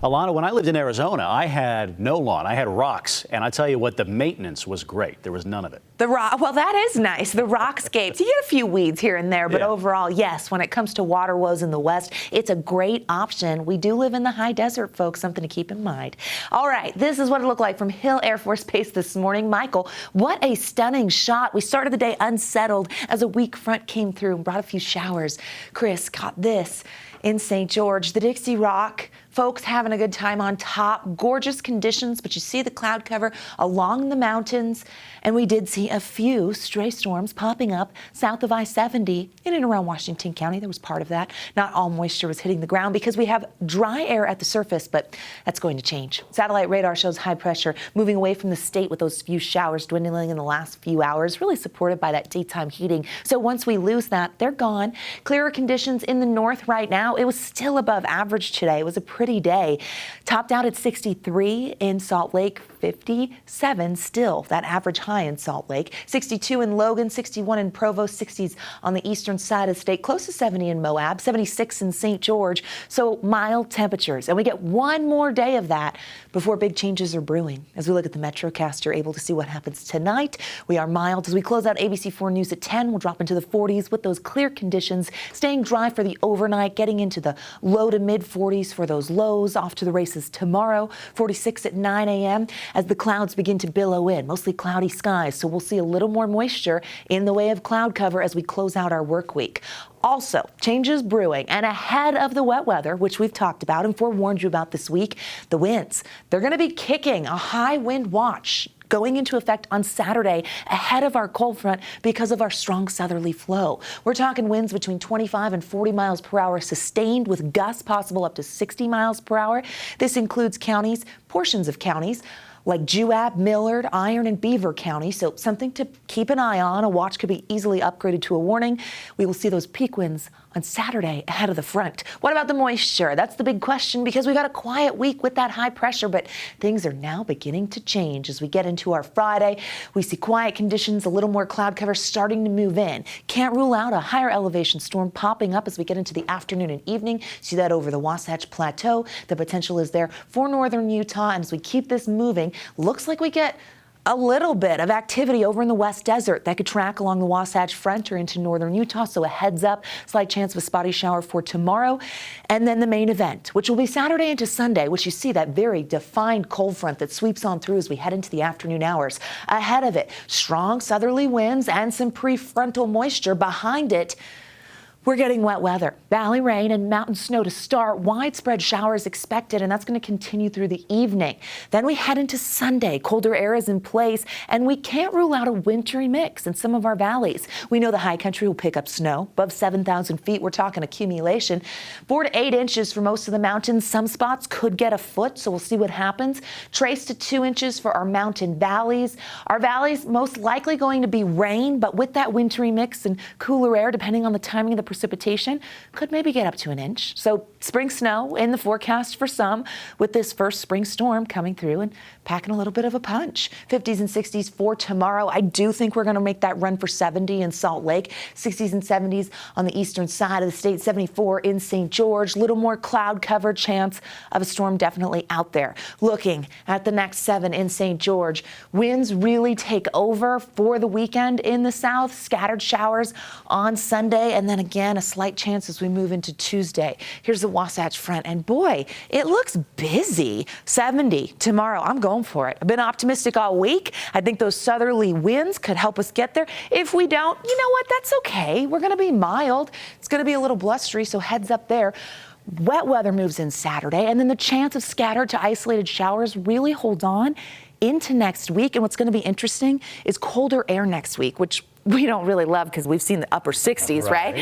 Alana, when I lived in Arizona, I had no lawn. I had rocks, and I tell you what, the maintenance was great. There was none of it. Well, that is nice. The rockscapes. You get a few weeds here and there, but overall, yes, when it comes to water woes in the West, it's a great option. We do live in the high desert, folks, something to keep in mind. All right, this is what it looked like from Hill Air Force Base this morning. Michael, what a stunning shot. We started the day unsettled as a weak front came through and brought a few showers. Chris caught this in St. George, the Dixie Rock. Folks having a good time on top. Gorgeous conditions, but you see the cloud cover along the mountains. And we did see a few stray storms popping up south of I-70 in and around Washington County. There was part of that. Not all moisture was hitting the ground because we have dry air at the surface, but that's going to change. Satellite radar shows high pressure moving away from the state with those few showers dwindling in the last few hours, really supported by that daytime heating. So once we lose that, they're gone. Clearer conditions in the north right now. It was still above average today. It was a pretty day. Topped out at 63 in Salt Lake, 57 still, that average high in Salt Lake, 62 in Logan, 61 in Provo, 60s on the eastern side of the state, close to 70 in Moab, 76 in St. George. So mild temperatures. And we get one more day of that before big changes are brewing. As we look at the Metrocast, you're able to see what happens tonight. We are mild. As we close out ABC4 News at 10, we'll drop into the 40s with those clear conditions, staying dry for the overnight, getting into the low to mid 40s for those lows. Off to the races tomorrow, 46 at 9 a.m. as the clouds begin to billow in, mostly cloudy skies. So we'll see a little more moisture in the way of cloud cover as we close out our work week. Also, changes brewing, and ahead of the wet weather, which we've talked about and forewarned you about this week, the winds. They're going to be kicking a high wind watch going into effect on Saturday ahead of our cold front because of our strong southerly flow. We're talking winds between 25 and 40 miles per hour sustained with gusts possible up to 60 miles per hour. This includes portions of counties like Juab, Millard, Iron, and Beaver County. So something to keep an eye on. A watch could be easily upgraded to a warning. We will see those peak winds on Saturday ahead of the front. What about the moisture? That's the big question because we got a quiet week with that high pressure, but things are now beginning to change as we get into our Friday. We see quiet conditions, a little more cloud cover starting to move in. Can't rule out a higher elevation storm popping up as we get into the afternoon and evening. See that over the Wasatch Plateau. The potential is there for northern Utah, and as we keep this moving, looks like we get a little bit of activity over in the West Desert that could track along the Wasatch Front or into northern Utah. So a heads up, slight chance of a spotty shower for tomorrow. And then the main event, which will be Saturday into Sunday, which you see that very defined cold front that sweeps on through as we head into the afternoon hours. Ahead of it, strong southerly winds and some prefrontal moisture. Behind it, we're getting wet weather, valley rain and mountain snow to start. Widespread showers expected, and that's going to continue through the evening. Then we head into Sunday. Colder air is in place, and we can't rule out a wintry mix in some of our valleys. We know the high country will pick up snow above 7,000 feet. We're talking accumulation. 4 to 8 inches for most of the mountains. Some spots could get a foot, so we'll see what happens. Trace to 2 inches for our mountain valleys. Our valleys most likely going to be rain, but with that wintry mix and cooler air, depending on the timing of the precipitation, could maybe get up to an inch. So spring snow in the forecast for some with this first spring storm coming through and packing a little bit of a punch. 50s and 60s for tomorrow. I do think we're going to make that run for 70 in Salt Lake. 60s and 70s on the eastern side of the state. 74 in St. George. Little more cloud cover, chance of a storm definitely out there. Looking at the next 7 in St. George. Winds really take over for the weekend in the south. Scattered showers on Sunday, and then again a slight chance as we move into Tuesday. Here's the Wasatch Front, and boy, it looks busy. 70 tomorrow. I'm going for it. I've been optimistic all week. I think those southerly winds could help us get there. If we don't, you know what? That's okay. We're going to be mild. It's going to be a little blustery, so heads up there. Wet weather moves in Saturday, and then the chance of scattered to isolated showers really hold on into next week. And what's going to be interesting is colder air next week, which we don't really love because we've seen the upper 60s, right?